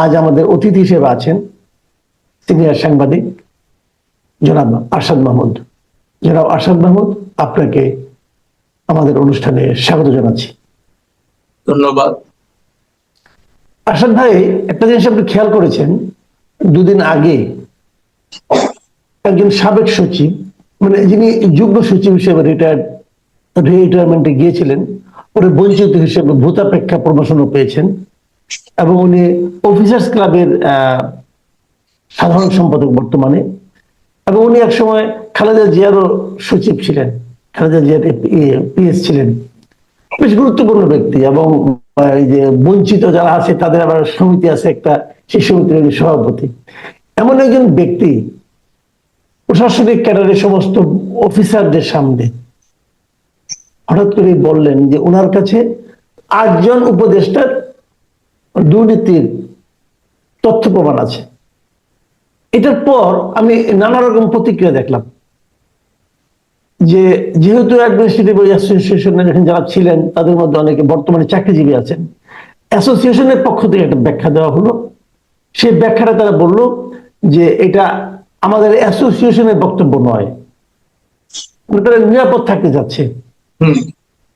আজ আমাদের অতিথি হিসেবে আছেন সিনিয়র সাংবাদিক জনাব আরশাদ মাহমুদ। জনাব আরশাদ মাহমুদ, আপনাকে আমাদের অনুষ্ঠানে স্বাগত জানাচ্ছি। ধন্যবাদ। আরশাদ ভাই, একটা জিনিস আপনি খেয়াল করেছেন, দুদিন আগে একজন সাবেক সচিব, মানে যিনি যুগ্ম সচিব হিসেবে রিটায়ারমেন্টে গিয়েছিলেন, পরে বঞ্চিত হিসেবে ভূতাপেক্ষা প্রমোশনও পেয়েছেন এবং উনি অফিসার্স ক্লাবের সাধারণ সম্পাদক বর্তমানে, এবং উনি একসময় খালেদা জিয়ারও সচিব ছিলেন, খালেদা জিয়ার পিএস ছিলেন। বেশ গুরুত্বপূর্ণ ব্যক্তি এবং এই যে বঞ্চিত যারা আছে তাদের আবার সমিতি আছে একটা, সেই সমিতির সভাপতি। এমন একজন ব্যক্তি প্রশাসনিক ক্যাডারের সমস্ত অফিসারদের সামনে হঠাৎ করে বললেন যে ওনার কাছে 8 জন উপদেষ্টার দুর্নীতির তথ্য প্রমাণ আছে। এটার পর আমি নানা রকম প্রতিক্রিয়া দেখলাম, যে যেহেতু অ্যাডমিনিস্ট্রেটিভ অ্যাসোসিয়েশনের যারা ছিলেন তাদের মধ্যে অনেকে বর্তমানে চাকরিজীবী আছেন, অ্যাসোসিয়েশনের পক্ষ থেকে একটা ব্যাখ্যা দেওয়া হলো। সেই ব্যাখ্যাটা তারা বলল যে এটা আমাদের অ্যাসোসিয়েশনের বক্তব্য নয়, তারা নিরাপদ থাকতে যাচ্ছে।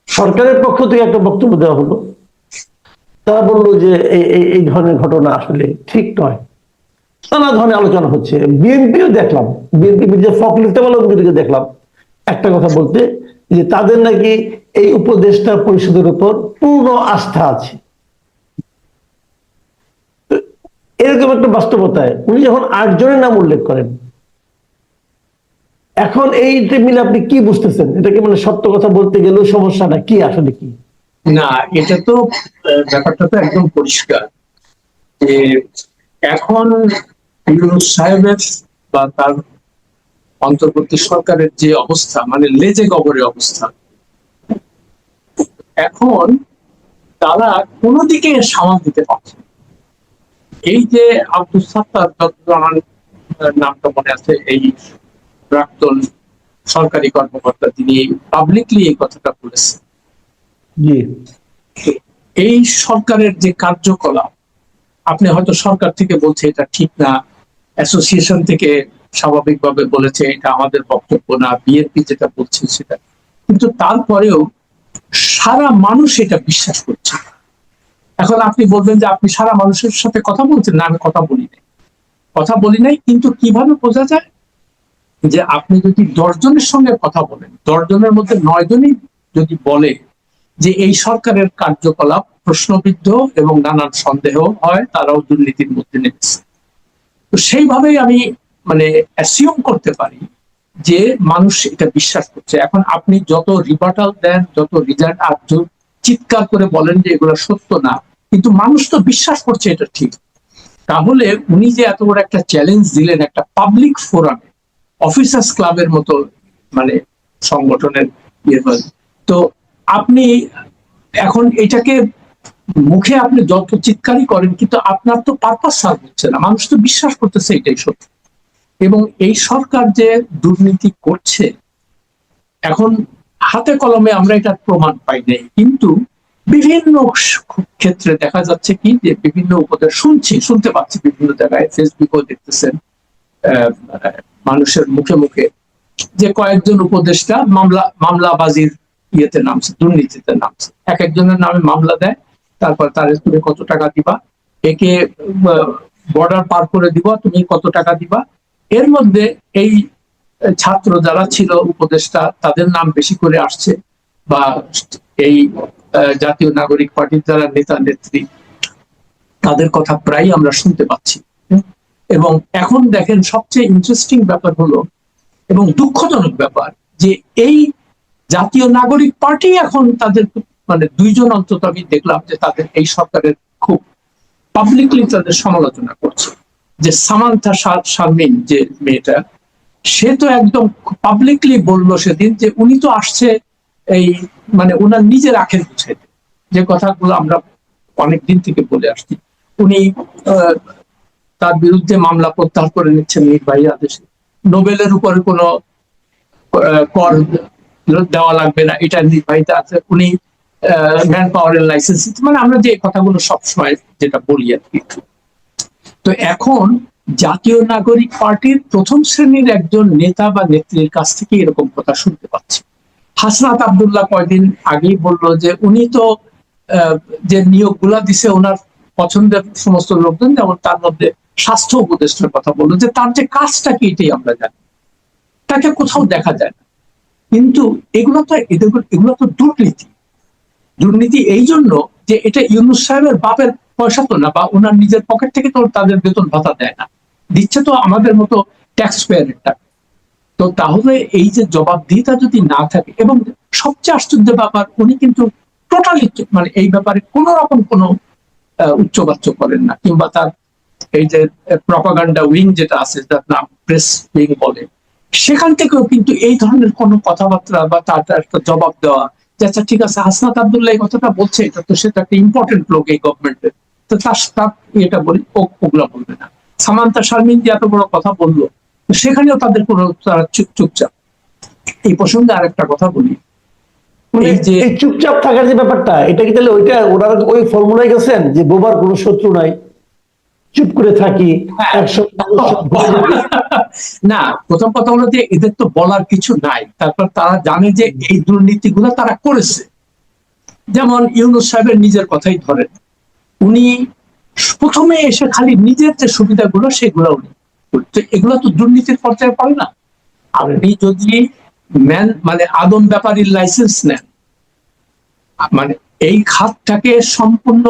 সরকারের পক্ষ থেকে একটা বক্তব্য দেওয়া হলো, তারা বললো যে এই ধরনের ঘটনা আসলে ঠিক নয়। নানা ধরনের আলোচনা হচ্ছে। বিএনপিও দেখলাম, বিএনপি যে ফখরুল ইসলাম আলমগীরকে দেখলাম একটা কথা বলতে, যে তাদের নাকি এই উপদেষ্টা পরিষদের উপর পূর্ণ আস্থা আছে। এরকম একটা বাস্তবতায় উনি যখন 8 জনের নাম উল্লেখ করেন, এখন এইটা মিলে আপনি কি বুঝতেছেন? এটা কি মানে সত্য কথা বলতে গেলেও সমস্যাটা কি, আসলে কি? না, এটা তো ব্যাপারটা তো একদম পরিষ্কার যে এখন ইউনূস সাহেবের বা তার অন্তর্বর্তী সরকারের যে অবস্থা, মানে লেজে গবরের অবস্থা, এখন তারা কোনো দিকে সামাল দিতে পারছে না। এই যে আব্দুল সাত্তার, যতদূর আমার নামটা মনে আছে, এই প্রাক্তন সরকারি কর্মকর্তা, তিনি পাবলিকলি এই কথাটা বলেছেন। এই সরকারের যে কার্যকলাপ, আপনি হয়তো সরকার থেকে বলছে এটা ঠিক না, অ্যাসোসিয়েশন থেকে স্বাভাবিকভাবে বলেছে এটা আমাদের বক্তব্য না, বিএনপি যেটা বলছে সেটা, কিন্তু তারপরেও সারা মানুষ এটা বিশ্বাস করছে। এখন আপনি বলবেন যে আপনি সারা মানুষের সাথে কথা বলছেন। না, আমি কথা বলি নাই, কিন্তু কিভাবে বোঝা যায়? যে আপনি যদি 10 জনের সঙ্গে কথা বলেন, 10 জনের মধ্যে 9 জনই যদি বলে যে এই সরকারের কার্যকলাপ প্রশ্নবিদ্ধ এবং নানান সন্দেহ হয়, তারাও দুর্নীতির মধ্যে নেমেছে, তো সেইভাবেই আমি মানে অ্যাসিউম করতে পারি যে মানুষ এটা বিশ্বাস করছে। এখন আপনি যত রিবাটাল দেন, যত রিজাল্ট চিৎকার করে বলেন যে এগুলো সত্য না, কিন্তু মানুষ তো বিশ্বাস করছে এটা ঠিক। তাহলে উনি যে এত বড় একটা চ্যালেঞ্জ দিলেন একটা পাবলিক ফোরামে, অফিসার্স ক্লাবের মতো মানে সংগঠনের তো আপনি এখন এটাকে মুখে আপনি যত চিৎকারই করেন, কিন্তু আপনার তো পারপাস সার্ভ হচ্ছে না। মানুষ তো বিশ্বাস করতেছে এটাই সত্যি। এবং এই সরকার যে দুর্নীতি করছে, এখন হাতে কলমে আমরা এটার প্রমাণ পাই নাই, কিন্তু বিভিন্ন ক্ষেত্রে দেখা যাচ্ছে কি যে বিভিন্ন উপদেশ শুনতে পাচ্ছি বিভিন্ন জায়গায়, ফেসবুকেও দেখতেছেন মানুষের মুখে মুখে, যে কয়েকজন উপদেষ্টা মামলাবাজির ইয়েতে নামছে, দুর্নীতিতে নামছে। এক একজনের নামে মামলা দেয়, তারপর তার তুমি কত টাকা দিবা, একে বর্ডার পার করে দিবা, তুমি কত টাকা দিবা। এর মধ্যে এই ছাত্র যারা ছিল উপদেষ্টা, তাদের নাম বেশি করে আসছে, বা এই জাতীয় নাগরিক পার্টির যারা নেতা নেত্রী, তাদের কথা প্রায় আমরা শুনতে পাচ্ছি। এবং এখন দেখেন সবচেয়ে ইন্টারেস্টিং ব্যাপার হলো এবং দুঃখজনক ব্যাপার, যে এই জাতীয় নাগরিক পার্টি এখন তাদের মানে 2 জন অন্তত আমি দেখলাম যে তাদের এই সরকারের খুব পাবলিকলি তাদের সমালোচনা করছে। যে সামান্থা শারমিন যে মেয়েটা, সে তো একদম পাবলিকলি বললো সেদিন যে উনি তো আসছে এই মানে উনার নিজের আখের বুঝাইতে, যে কথাগুলো আমরা অনেকদিন থেকে বলে আসছি। উনি তার বিরুদ্ধে মামলা প্রত্যাহার করে নিচ্ছেন নির্বাহী আদেশে, নোবেলের উপরে কোনো কর দেওয়া লাগবে না, এটা নির্বাহিত আছে, উনি ম্যান পাওয়ারের লাইসেন্স, মানে আমরা যে কথাগুলো সবসময় যেটা বলি আর কি। তো এখন জাতীয় নাগরিক পার্টির প্রথম শ্রেণীর একজন নেতা বা নেত্রীর কাছ থেকে এরকম কথা শুনতে পাচ্ছি। হাসনাত আব্দুল্লাহ কয়দিন আগেই বললো যে উনি তো যে নিয়োগগুলা দিছে ওনার পছন্দের সমস্ত লোকজন, যেমন তার মধ্যে স্বাস্থ্য উপদেষ্টার কথা বললো, যে তার যে কাজটা কি এটাই আমরা জানি, তাকে কোথাও দেখা যায় না। কিন্তু এগুলো তো দুর্নীতি। দুর্নীতি এই জন্য যে এটা ইউনূস সাহেবের বাপের পয়সা তো না, বা ওনার নিজের পকেট থেকে তো তাদের বেতন ভাতা দেয় না, দিচ্ছে তো আমাদের মতো ট্যাক্স পেয়ারের টাকা। তো তাহলে এই যে জবাবদিহিতা যদি না থাকে, এবং সবচেয়ে আশ্চর্য ব্যাপার, উনি কিন্তু টোটালি মানে এই ব্যাপারে কোন রকম কোনো উচ্চবাচ্য করেন না, কিংবা তার এই যে প্রপাগান্ডা উইং যেটা আছে, যার নাম প্রেস উইং বলে, সেখান থেকেও কিন্তু এই ধরনের কোনো কথাবার্তা বা তার একটা জবাব দেওয়া, যে আচ্ছা ঠিক আছে, হাসনাত আব্দুল্লাহ এই কথাটা বলছে, এটা তো সেটা একটা ইম্পর্টেন্ট লোক এই গভর্নমেন্টের, তো তার এটা বলি, ওগুলা বলবে না। সামান্তা শারমিন যে এত বড় কথা বললো, সেখানেও তাদের কোনো, তারা চুপচাপ। এই প্রসঙ্গে আরেকটা কথা বলি, মানে এই যে এই চুপচাপ থাকার যে ব্যাপারটা, এটা কি তাহলে ওইটা ওনারা ওই ফর্মুলায় গেছেন যে বোবার কোনো শত্রু নাই, চুপ করে থাকি, হ্যাঁ, একশো না, প্রথম কথা হলো যে এদের তো বলার কিছু নাই। তারপর তারা জানে যে এই দুর্নীতিগুলো তারা করেছে। যেমন ইউনূস সাহেবের নিজের কথাই ধরেন, উনি প্রথমে এসে খালি নিজের যে সুবিধাগুলো সেগুলো উনি, তো এগুলো তো দুর্নীতির পর্যায়ে পড়ে না। আপনি যদি মানে আদম ব্যাপারীর লাইসেন্স নেন, মানে এই খাতটাকে সম্পূর্ণ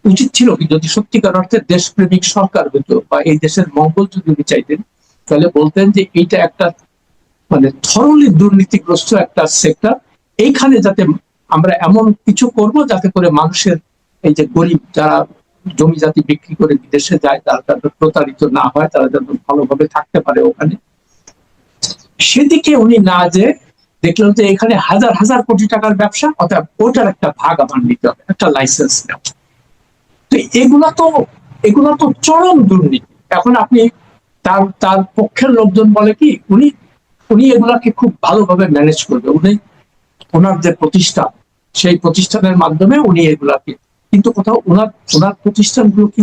উচিত ছিল কি, যদি সত্যিকার অর্থে দেশপ্রেমিক সরকার হতো বা এই দেশের মঙ্গল যদি উনি চাইতেন, তাহলে বলতেন যে এইটা একটা মানে থরলি দুর্নীতিগ্রস্ত একটা সেক্টর, এইখানে যাতে আমরা এমন কিছু করব যাতে করে মানুষের, এই যে গরিব যারা জমি জাতি বিক্রি করে বিদেশে যায়, তারা যাতে প্রতারিত না হয়, তারা যাতে ভালোভাবে থাকতে পারে ওখানে। সেদিকে উনি না যে দেখলেন যে এখানে হাজার হাজার কোটি টাকার ব্যবসা, অর্থাৎ ওটার একটা ভাগ আমার নিতে হবে, একটা লাইসেন্স নেওয়া। তো এগুলো তো চরম দুর্নীতি। এখন আপনি তার তার পক্ষের লোকজন বলে কি, উনি উনি এগুলাকে খুব ভালোভাবে ম্যানেজ করবে, উনি ওনার যে প্রতিষ্ঠান, সেই প্রতিষ্ঠানের মাধ্যমে উনি এগুলাকে, কিন্তু কোথাও ওনার ওনার প্রতিষ্ঠানগুলো কি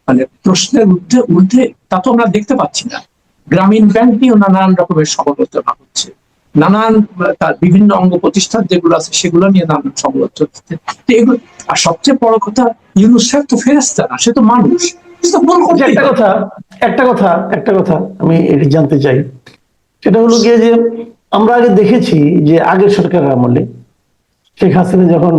মানে প্রশ্নের ঊর্ধ্বে ঊর্ধ্বে, তা তো আমরা দেখতে পাচ্ছি না। গ্রামীণ ব্যাংক নিয়েও নানান রকমের সমালোচনা হচ্ছে, নানান তার বিভিন্ন অঙ্গ প্রতিষ্ঠান যেগুলো আছে সেগুলো নিয়ে নানান সমালোচনা হচ্ছে। তো এগুলো, আর সবচেয়ে বড় কথা, ইউনূস সাহেব তো ফেরেশতা না, সে তো মানুষ, সে তো ভুল আচ্ছা, করতেই পারে। একটা কথা আমি এটি জানতে চাই। সেটা হলো গিয়ে যে আমরা আগে দেখেছি যে আগের সরকারের আমলে শেখ হাসিনা যখন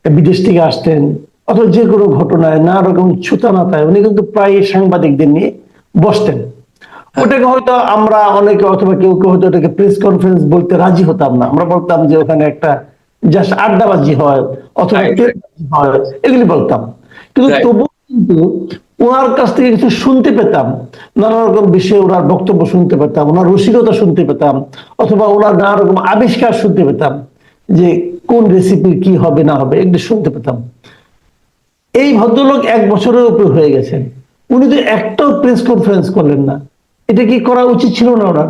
বিদেশ থেকে আসতেন, অথবা যে কোনো ঘটনায় না রকম ছুতা নাতায় উনি কিন্তু প্রায় সাংবাদিকদের নিয়ে বসতেন। ওটাকে হয়তো আমরা অনেকে অথবা কেউ কেউ হয়তো ওটাকে প্রেস কনফারেন্স বলতে রাজি হতাম না, আমরা বলতাম যে ওখানে একটা জাস্ট আড্ডাবাজি হয় অথবা Right, right, হয়, এগুলি বলতাম। কিন্তু right. তবু কিন্তু ওনার কাছ থেকে কিছু শুনতে পেতাম, নানা রকম বিষয়ে ওনার বক্তব্য শুনতে পেতাম, ওনার রসিকতা শুনতে পেতাম, অথবা ওনার নানা রকম আবিষ্কার শুনতে পেতাম, যে কোন রেসিপি কি হবে না হবে এগুলো শুনতে পেতাম। এই ভদ্রলোক 1 বছরের উপরে হয়ে গেছেন, উনি তো একটাও প্রেস কনফারেন্স করলেন না। এটা কি করা উচিত ছিল না ওনার?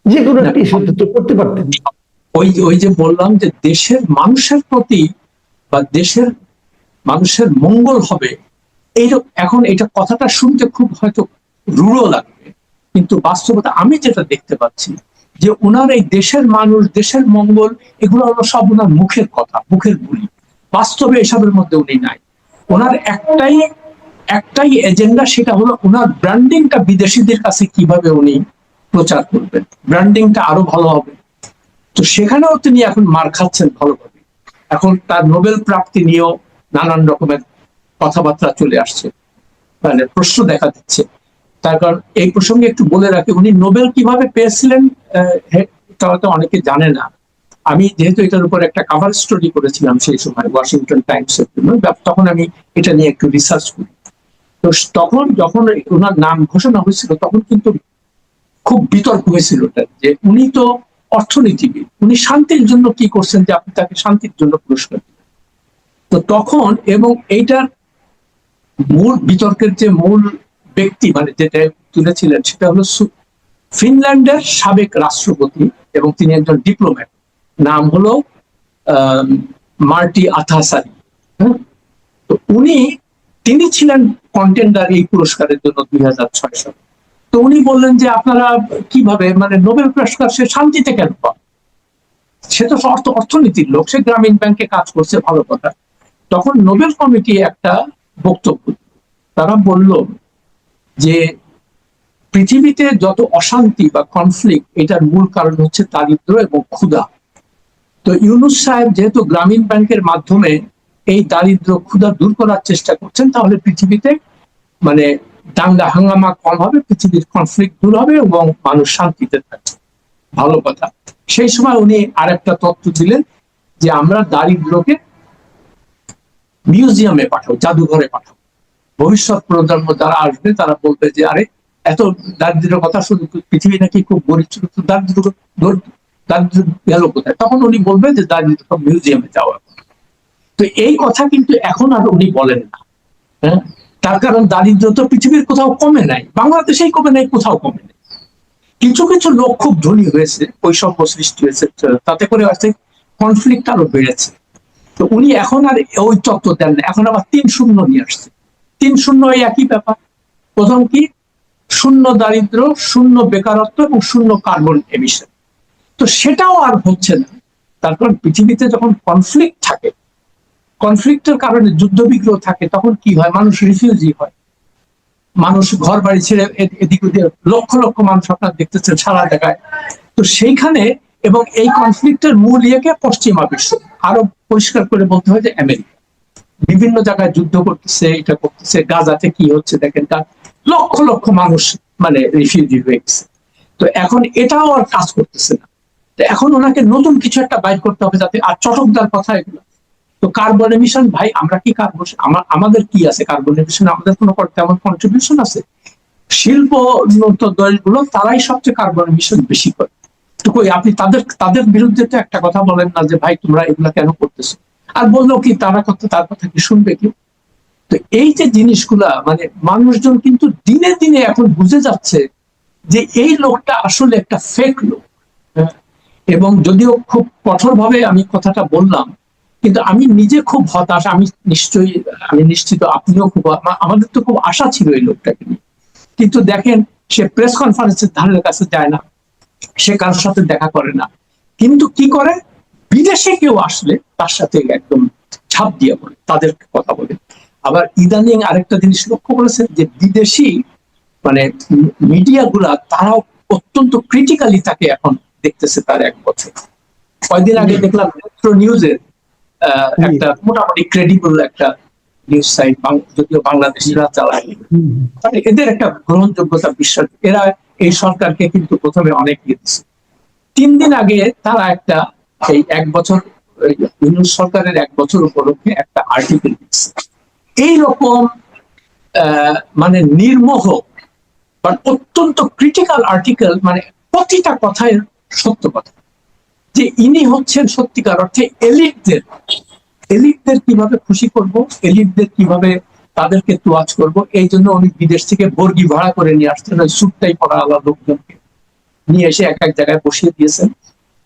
যে কোনো না, একটা ইস্যুতে তো করতে পারতেন। ওই ওই যে বললাম যে দেশের মানুষের প্রতি বা দেশের মানুষের মঙ্গল হবে, এইরকম, এখন এটা কথাটা শুনতে খুব হয়তো রূঢ় লাগবে, কিন্তু বাস্তবতা আমি যেটা দেখতে পাচ্ছি, যে ওনার এই দেশের মানুষ, দেশের মঙ্গল, এগুলো হলো সব ওনার মুখের কথা, মুখের বুলি। বাস্তবে এসবের মধ্যে উনি নাই। ওনার একটাই একটাই এজেন্ডা, সেটা হলো ওনার ব্র্যান্ডিংটা বিদেশিদের কাছে কিভাবে উনি প্রচার করবেন, ব্র্যান্ডিংটা আরো ভালো হবে। তো সেখানেও তিনি এখন মার খাচ্ছেন ভালোভাবে। এখন তার নোবেল প্রাপ্তি নিয়েও নানান রকমের কথাবার্তা চলে আসছে, মানে প্রশ্ন দেখা দিচ্ছে। তার কারণ এই প্রসঙ্গে একটু বলে রাখি, উনি নোবেল কিভাবে পেয়েছিলেন এটা হয়তো অনেকে জানে না। আমি যেহেতু এটার উপর একটা কভার স্টোরি করেছিলাম সেই সময় ওয়াশিংটন টাইমস এর জন্য, তখন আমি এটা নিয়ে একটু রিসার্চ করি। তো তখন যখন ওনার নাম ঘোষণা হয়েছিল, তখন কিন্তু খুব বিতর্ক হয়েছিল যে উনি তো অর্থনীতিবিদ, উনি শান্তির জন্য কি করছেন যে আপনি তাকে শান্তির জন্য পুরস্কার দিবেন। তো তখন, এবং এইটার মূল বিতর্কের যে মূল ব্যক্তি মানে যেটা তুলেছিলেন, সেটা হলো ফিনল্যান্ডের সাবেক রাষ্ট্রপতি, এবং তিনি একজন ডিপ্লোম্যাট, নাম হলো মার্টি আথাসারি। হ্যাঁ, তো তিনি ছিলেন কন্টেন্ডার এই পুরস্কারের জন্য 2006 সালে। তো উনি বললেন যে আপনারা কিভাবে, মানে নোবেল পুরস্কার সে শান্তিতে কেন পান? সে তো অর্থনীতির লোক, সে গ্রামীণ ব্যাংকে কাজ করছে, ভালো কথা। তখন নোবেল কমিটি একটা বক্তব্য, তারা বলল যে পৃথিবীতে যত অশান্তি বা কনফ্লিক্ট, এটার মূল কারণ হচ্ছে দারিদ্র্য এবং ক্ষুধা। তো ইউনূস সাহেব যেহেতু গ্রামীণ ব্যাংকের মাধ্যমে এই দারিদ্র ক্ষুধা দূর করার চেষ্টা করছেন, তাহলে পৃথিবীতে মানে দাঙ্গা হাঙ্গামা কম হবে, পৃথিবীর কনফ্লিক্ট দূর হবে এবং মানুষ শান্তিতে থাকবে, ভালো কথা। সেই সময় উনি আরেকটা তথ্য দিলেন যে আমরা দারিদ্রকে মিউজিয়ামে পাঠাবো, জাদুঘরে পাঠাবো। ভবিষ্যৎ প্রজন্ম যারা আসবে তারা বলবে যে আরে এত দারিদ্রের কথা শুধু, পৃথিবী নাকি খুব গরিব ছিল, তো দারিদ্র গেল কোথায়? তখন উনি বলবেন যে দারিদ্র মিউজিয়ামে যাওয়া। তো এই কথা কিন্তু এখন আর উনি বলেন না। হ্যাঁ, তার কারণ দারিদ্র তো পৃথিবীর কোথাও কমে নাই, বাংলাদেশেই কমে নাই, কোথাও কমে নাই। কিছু কিছু লোক খুব ধনী হয়েছে, বৈষম্য সৃষ্টি হয়েছে, তাতে করে আছে কনফ্লিক্ট আরো বেড়েছে। তো উনি এখন আর ওই তত্ত্ব দেন না, এখন আবার 3-0 নিয়ে আসছে। 3-0 একই ব্যাপার। প্রথম কি? শূন্য দারিদ্র, শূন্য বেকারত্ব এবং শূন্য কার্বন এমিশন। তো সেটাও আর হচ্ছে না। তার কারণ পৃথিবীতে যখন কনফ্লিক্ট থাকে, কনফ্লিক্টের কারণে যুদ্ধ বিগ্রহ থাকে, তখন কি হয়? মানুষ রিফিউজি হয়, মানুষ ঘর বাড়ি ছেড়ে এদিক ওদিক, লক্ষ লক্ষ মানুষ আপনার দেখতেছেন সারা জায়গায়। তো সেইখানে, এবং এই কনফ্লিক্টের মূল ইয়েকে পশ্চিমা বিশ্ব, আরো পরিষ্কার করে বলতে হয় যে আমেরিকা বিভিন্ন জায়গায় যুদ্ধ করতেছে, এটা করতেছে। গাজাতে কি হচ্ছে দেখেন, তার লক্ষ লক্ষ মানুষ মানে রিফিউজি হয়ে গেছে। তো এখন এটাও আর কাজ করতেছে না। তো এখন ওনাকে নতুন কিছু একটা বাইর করতে হবে, যাতে, আর চটকদার কথা এগুলো। তো কার্বন এমিশন, ভাই আমরা কি কার্বন, আমাদের কি আছে কার্বন এমিশন? আমাদের কোনো তেমন কন্ট্রিবিউশন আছে? শিল্প উন্নত দেশগুলো তারাই সবচেয়ে কার্বন এমিশন বেশি করে। তো কই আপনি তাদের বিরুদ্ধে তো একটা কথা বলেন না যে ভাই তোমরা এগুলা কেন করতেছো? আর বললো কি তারা করতে, তার কথা কি শুনবে কেউ? তো এই যে জিনিসগুলা, মানে মানুষজন কিন্তু দিনে দিনে এখন বুঝে যাচ্ছে যে এই লোকটা আসলে একটা ফেক লোক। হ্যাঁ, এবং যদিও খুব কঠোর ভাবে আমি কথাটা বললাম, কিন্তু আমি নিজে খুব হতাশ। আমি নিশ্চিত আপনিও খুব, আমাদের তো খুব আশা ছিল এই লোকটাকে নিয়ে। কিন্তু দেখেন, সে প্রেস কনফারেন্সের ধারের কাছে যায় না, সে কারোর সাথে দেখা করে না, কিন্তু কি করে? বিদেশে কেউ আসলে তার সাথে একদম ছাপ দিয়ে বলে, তাদের কথা বলে। আবার ইদানিং আরেকটা জিনিস লক্ষ্য করেছেন যে বিদেশি মানে মিডিয়া গুলা, তারাও অত্যন্ত ক্রিটিক্যালি তাকে এখন দেখতেছে। তার 1 বছর, কয়েকদিন আগে দেখলাম মেট্রো নিউজের একটা মোটামুটি ক্রেডিবল একটা নিউজ সাইট, যদিও বাংলাদেশিরা চালায়, মানে এদের একটা গ্রহণযোগ্যতা, বিশ্বাস, এরা এই সরকারকে কিন্তু প্রথমে অনেক দিচ্ছে। 3 দিন আগে তারা একটা, এই 1 বছর, ইউনূস সরকারের 1 বছর উপলক্ষে একটা আর্টিকেল দিচ্ছে। এইরকম মানে নির্মোহ বা অত্যন্ত ক্রিটিক্যাল আর্টিকেল, মানে প্রতিটা কথায় সত্য কথা, যে ইনি হচ্ছেন সত্যিকার অর্থে এলিটদের কিভাবে খুশি করব, এলিটদের কিভাবে তাদেরকে তোয়াজ করব, এই জন্য উনি বিদেশ থেকে বর্গি ভাড়া করে নিয়ে আসছেন, ওই স্যুটটাই পরা আলাদা লোকজনকে নিয়ে এসে এক এক জায়গায় বসিয়ে দিয়েছেন,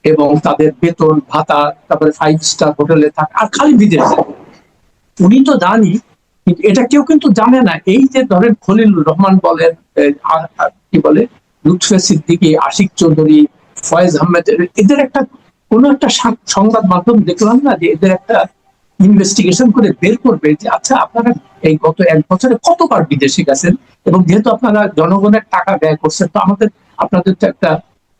এবং তাদের বেতন ভাতা, তারপরে 5 স্টার হোটেলে থাকা, আর খালি বিদেশে। উনি তো জানি, কিন্তু এটা কেউ কিন্তু জানে না। এই যে ধরেন খলিলুর রহমান বলেন, কি বলে, লুৎফে সিদ্দিকী, আশিক চৌধুরী, ফয়েজ আহমেদ, এদের একটা কোন একটা সংবাদ মাধ্যম দেখলাম না যে এদের একটা ইনভেস্টিগেশন করে বের করবে যে আচ্ছা আপনারা এই গত 1 বছরে কতবার বিদেশে গেছেন, এবং যেহেতু আপনারা জনগণের টাকা ব্যয় করছেন, তো আপনাদের তো একটা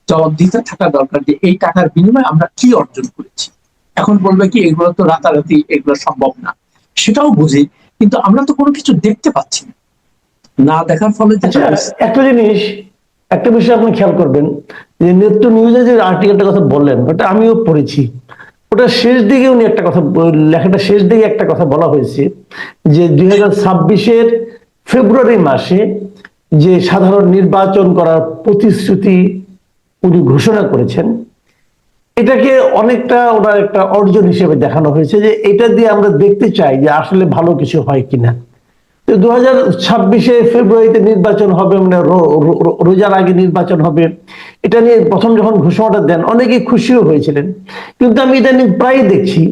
জবাবদিহিতা থাকা দরকার যে এই টাকার বিনিময়ে আমরা কি অর্জন করেছি। এখন বলবে কি এগুলো তো রাতারাতি, এগুলো সম্ভব না, সেটাও বুঝি, কিন্তু আমরা তো কোনো কিছু দেখতে পাচ্ছি না। না দেখার ফলে একটা জিনিস, একটা বিষয় আপনি খেয়াল করবেন যে নেত্র নিউজে যে আর্টিকেলটার কথা বললেন, ওটা আমিও পড়েছি। ওটা শেষ দিকে উনি একটা কথা, লেখাটা শেষ দিকে একটা কথা বলা হয়েছে যে 2026-এর ফেব্রুয়ারি মাসে যে সাধারণ নির্বাচন করার প্রতিশ্রুতি উনি ঘোষণা করেছেন, এটাকে অনেকটা ওনার একটা অর্জন হিসেবে দেখানো হয়েছে, যে এটা দিয়ে আমরা দেখতে চাই যে আসলে ভালো কিছু হয় কিনা। 2026-এ ফেব্রুয়ারিতে নির্বাচন হবে, মানে রোজার আগে নির্বাচন হবে, এটা নিয়ে প্রথম যখন ঘোষণাটা দেন অনেকেই খুশিও হয়েছিলেন। কিন্তু আমি এটা নিয়ে প্রায় দেখছি,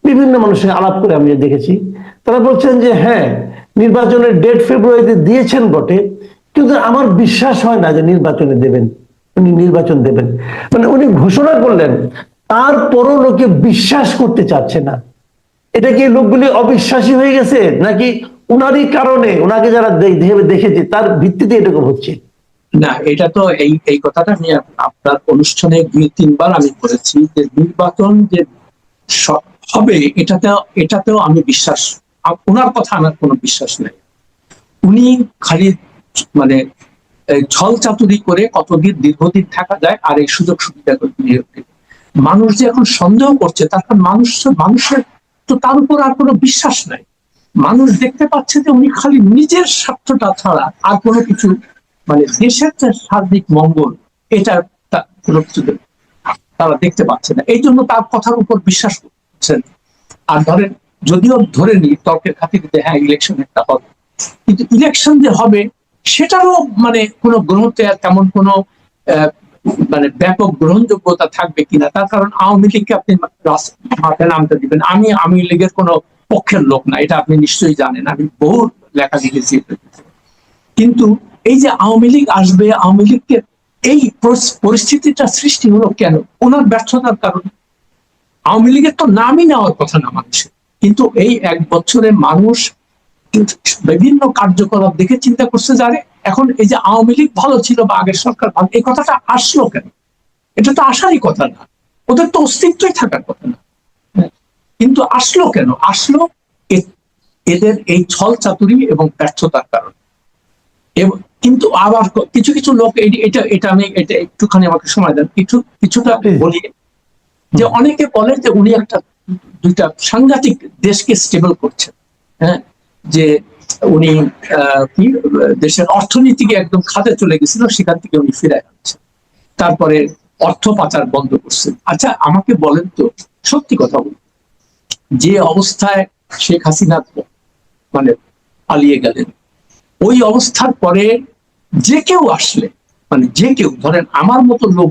বিভিন্ন মানুষের আলাপ করে আমি দেখেছি, তারা বলছেন যে হ্যাঁ, নির্বাচনের ডেট ফেব্রুয়ারিতে দিয়েছেন বটে, কিন্তু আমার বিশ্বাস হয় না যে নির্বাচনে দেবেন, উনি নির্বাচন দেবেন। মানে উনি ঘোষণা করলেন, তারপরও লোকে বিশ্বাস করতে চাচ্ছে না। এটা কি লোকগুলি অবিশ্বাসী হয়ে গেছে, নাকি উনারই কারণে, ওনাকে যারা দেখেছে তার ভিত্তিতে এরকম হচ্ছে? না, এটা তো এই এই কথাটা আমি আপনার অনুষ্ঠানে 2-3 বার আমি বলেছি যে নির্বাচন যে হবে এটাতেও আমি বিশ্বাস, ওনার কথা আমার কোনো বিশ্বাস নেই। উনি খালি মানে ছল চাতুরি করে কতদিন দীর্ঘদিন থাকা যায় আর এই সুযোগ সুবিধা মানুষ যে এখন সন্দেহ করছে, তার কারণ মানুষের তো তার উপর আর কোনো বিশ্বাস নাই। মানুষ দেখতে পাচ্ছে যে উনি খালি নিজের স্বার্থটা ছাড়া আর কোনো কিছু, মানে দেশের যে সার্বিক মঙ্গল, এটা কোনো কিছু তারা দেখতে পাচ্ছে না। এই জন্য তার কথার উপর বিশ্বাস করছেন। আর ধরেন, যদিও ধরে নি তর্কের খাতিরে হ্যাঁ ইলেকশন একটা হবে, কিন্তু ইলেকশন যে হবে সেটারও মানে কোনো তেমন কোনো মানে ব্যাপক গ্রহণযোগ্যতা থাকবে কিনা, তার কারণ আওয়ামী লীগকে আপনি মাঠে নামতে দিবেন। আমি আওয়ামী লীগের কোনো পক্ষের লোক না, এটা আপনি নিশ্চয়ই জানেন, আমি বহু লেখা লিখেছি। কিন্তু এই যে আওয়ামী লীগ আসবে, আওয়ামী লীগকে এই পরিস্থিতিটা সৃষ্টি হলো কেন? ওনার ব্যর্থতার কারণে। আওয়ামী লীগের তো নামই নেওয়ার কথা না মানুষের, কিন্তু এই 1 বছরে মানুষ বিভিন্ন কার্যকলাপ দেখে চিন্তা করছে যারে এখন এই যে আওয়ামী লীগ ভালো ছিল বা আগের সরকার ভালো, এই কথাটা আসলো কেন? এটা তো আসারই কথা না, ওদের তো অস্তিত্বই থাকার কথা না। কিন্তু আসলো কেন? আসলো এদের এই ছল চাতুরি এবং ব্যর্থতার কারণে। কিন্তু আবার কিছু কিছু লোক এটা আমি এটা একটুখানি আমাকে সময় দেন, কিছুটা বলি। যে অনেকে বলে যে উনি একটা দুইটা সাংঘাতিক দেশকে স্টেবল করছেন, হ্যাঁ, যে উনি দেশের অর্থনীতিকে একদম খাদে চলে গেছিল, সেখান থেকে উনি ফিরে আনছেন, তারপরে অর্থ পাচার বন্ধ করছেন। আচ্ছা আমাকে বলেন তো, সত্যি কথা বলুন, যে অবস্থায় শেখ হাসিনা মানে পালিয়ে গেলেন, ওই অবস্থার পরে যে কেউ আসলে, মানে যে কেউ ধরেন আমার মতো লোক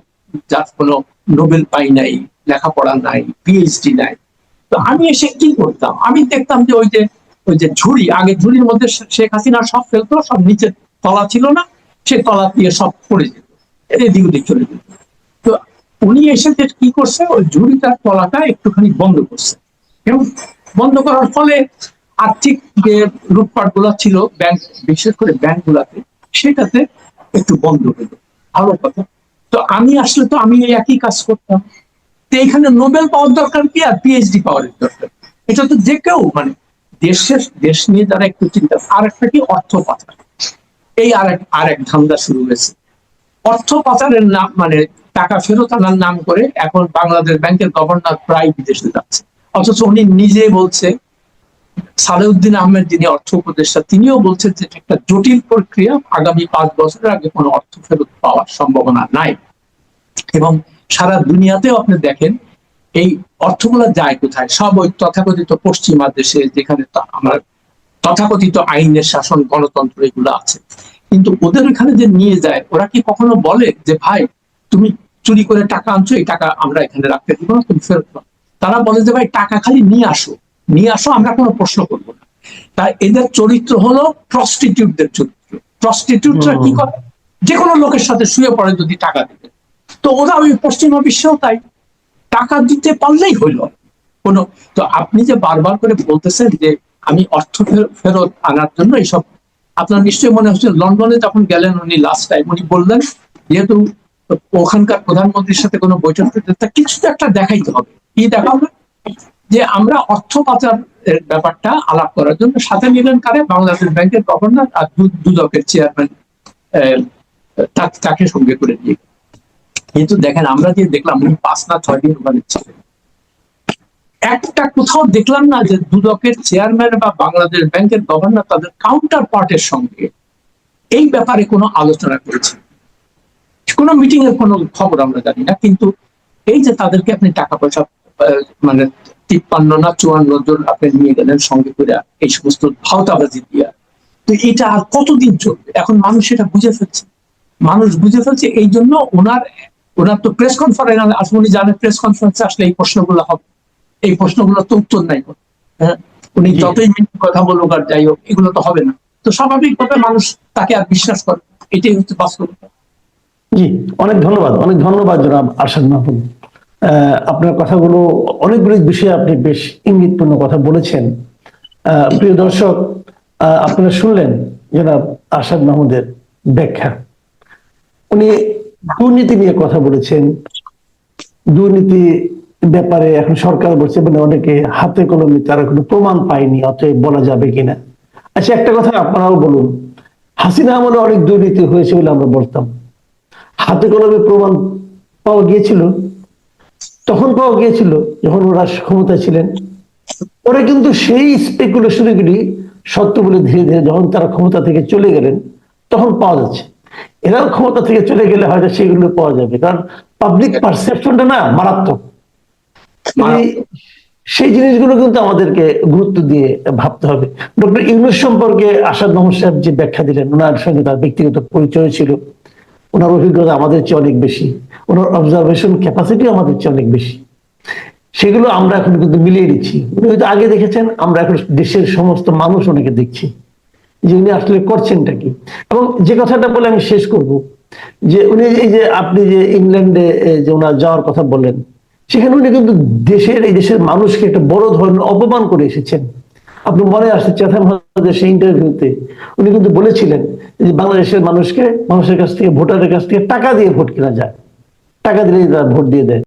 যার কোনো নোবেল পাই নাই, লেখাপড়া নাই, পিএইচডি নাই, তো আমি এসে কি করতাম? আমি দেখতাম যে ওই যে ঝুড়ি, আগে ঝুড়ির মধ্যে শেখ হাসিনা সব ফেলতো, সব নিচে তলা ছিল না, সে তলা দিয়ে সব পড়ে যেত, এদিক ওদিক চলে যেত। তো উনি এসে কি করছে, ওই ঝুড়িটার তলাটা একটুখানি বন্ধ করছে, এবং বন্ধ করার ফলে আর্থিক যে লুটপাট গুলা ছিল ব্যাংক, বিশেষ করে ব্যাংক গুলাতে, সেটাতে একটু বন্ধ হলো, ভালো কথা। তো আমি আসলে তো আমি একই কাজ করতাম। তো এখানে নোবেল পাওয়ার দরকার কি আর পিএইচডি পাওয়ার দরকার? এটা তো যে কেউ, মানে দেশ নিয়ে যারা একটু চিন্তা। আর একটা কি, অর্থ পাচার, এই আরেক ধান্দা শুরু হয়েছে। অর্থ পাচারের নাম, মানে টাকা ফেরত আনার নাম করে এখন বাংলাদেশ ব্যাংকের গভর্নর প্রায় বিদেশে যাচ্ছে, অথচ উনি নিজে বলছে, সালেউদ্দিন আহমেদ যিনি অর্থ উপদেষ্টা, তিনিও বলছেন যে একটা জটিল প্রক্রিয়া, আগামী 5 বছরের আগে কোনো অর্থ ফেরত পাওয়ার সম্ভাবনা নাই। এবং সারা দুনিয়াতেও আপনি দেখেন এই অর্থগুলো যায় কোথায়? সব ওই তথাকথিত পশ্চিমা দেশে, যেখানে আমার তথাকথিত আইনের শাসন, গণতন্ত্র এগুলো আছে। কিন্তু ওদের ওখানে যে নিয়ে যায়, ওরা কি কখনো বলে যে ভাই তুমি চুরি করে টাকা আনছো, এই টাকা আমরা এখানে রাখতে দিব না, তুমি ফেরত পাও? তারা বলে যে ভাই টাকা খালি নিয়ে আসো, আমরা কোনো প্রশ্ন করবো না। তাই এদের চরিত্র হলো প্রস্টিটিউটদের চরিত্র। প্রস্টিটিউটরা কি করে? যে কোনো লোকের সাথে শুয়ে পড়ে যদি টাকা দিবে। তো ওরা ওই পশ্চিমা বিশ্বেও তাই, টাকা দিতে পারলেই হইল কোনো। তো আপনি যে বারবার করে বলতেছেন যে আমি অর্থ ফেরত আনার জন্য এইসব, আপনার নিশ্চয়ই মনে হচ্ছে লন্ডনে যখন গেলেন উনি লাস্ট টাইম, উনি বললেন যেহেতু ওখানকার প্রধানমন্ত্রীর সাথে কোনো বৈঠক করতে, কিছু তো একটা দেখাইতে হবে। কি দেখাবে? যে আমরা অর্থ পাচার ব্যাপারটা আলাপ করার জন্য সাথে নিলেন কারে? বাংলাদেশ ব্যাংকের গভর্নর আর দুদকের চেয়ারম্যান, তাকে সঙ্গে করে নিয়ে। কিন্তু দেখেন আমরা যে দেখলাম উনি 5 না 6 দিন ওখানে ছিলেন, একটা কোথাও দেখলাম না যে দুদকের চেয়ারম্যান বা বাংলাদেশ ব্যাংকের গভর্নর তাদের কাউন্টার পার্টের সঙ্গে এই ব্যাপারে কোনো আলোচনা করেছে। কোনো মিটিং এর কোনো খবর আমরা জানি না। কিন্তু এই যে তাদেরকে আপনি টাকা পয়সা মানে 53 না 54 জন আপনি নিয়ে গেলেন সঙ্গে করে, এই সমস্ত ভাওতাবাজি দিয়া, তো এটা আর কতদিন চলবে? এখন মানুষ এটা বুঝে ফেলছে। এই জন্য ওনার তো প্রেস কনফারেন্স আসলে, উনি জানেন প্রেস কনফারেন্সে আসলে এই প্রশ্নগুলো হবে, এই প্রশ্নগুলো তো উত্তর নাই। হ্যাঁ, উনি জি। যতই মিথ্যে কথা বলুক আর যাই হোক, এগুলো তো হবে না। তো স্বাভাবিকভাবে মানুষ তাকে আর বিশ্বাস করে, এটাই হচ্ছে বাস্তবতা। জি, অনেক ধন্যবাদ, অনেক ধন্যবাদ জনাব আরশাদ মাহমুদ। আপনার কথাগুলো, অনেকগুলি বিষয়ে আপনি বেশ ইঙ্গিতপূর্ণ কথা বলেছেন। প্রিয় দর্শক, আপনারা শুনলেন জনাব আরশাদ মাহমুদের ব্যাখ্যা। উনি দুর্নীতি নিয়ে কথা বলেছেন। দুর্নীতি ব্যাপারে এখন সরকার বলছে মানে অনেকে হাতে কলমে তারা কোনো প্রমাণ পায়নি, অতএব বলা যাবে কিনা। আচ্ছা, একটা কথা আপনারাও বলুন, হাসিনা আমলে অনেক দুর্নীতি হয়েছে বলে আমরা বলতাম, হাতে কলমে প্রমাণ পাওয়া গিয়েছিল? তখন পাওয়া গিয়েছিল যখন ওরা ক্ষমতায় ছিলেন। ওরা কিন্তু সেই স্পেকুলেশনগুলি সত্য বলে ধীরে ধীরে যখন তারা ক্ষমতা থেকে চলে গেলেন তখন পাওয়া যাচ্ছে। এরাও ক্ষমতা থেকে চলে গেলে হয়তো সেগুলো পাওয়া যাবে, কারণ পাবলিক পারসেপশনটা না মারাত্মক। এই সেই জিনিসগুলো কিন্তু আমাদেরকে গুরুত্ব দিয়ে ভাবতে হবে। ডক্টর ইউনূস সম্পর্কে আসাদ মাহমুদ সাহেব যে ব্যাখ্যা দিলেন, ওনার সঙ্গে তার ব্যক্তিগত পরিচয় ছিল, ওনার অভিজ্ঞতা আমাদের চেয়ে অনেক বেশি, ওনার অবজারভেশন ক্যাপাসিটি আমাদের চেয়ে অনেক বেশি। সেগুলো আমরা এখন কিন্তু মিলিয়ে নিচ্ছি। উনি হয়তো আগে দেখেছেন, আমরা এখন দেশের সমস্ত মানুষ ওনাকে দেখছি যে উনি আসলে করছেনটা কি। এবং যে কথাটা বলে আমি শেষ করব, যে উনি এই যে আপনি যে ইংল্যান্ডে যে ওনার যাওয়ার কথা বললেন, সেখানে উনি কিন্তু এই দেশের মানুষকে একটা বড় ধরনের অপমান করে এসেছেন। আপনি মনে আসছে চেথাম হজের সেই ইন্টারভিউতে উনি কিন্তু বলেছিলেন যে বাংলাদেশের মানুষের কাছ থেকে, ভোটারের কাছ থেকে টাকা দিয়ে ভোট কেনা যায়, টাকা দিলেই তারা ভোট দিয়ে দেয়।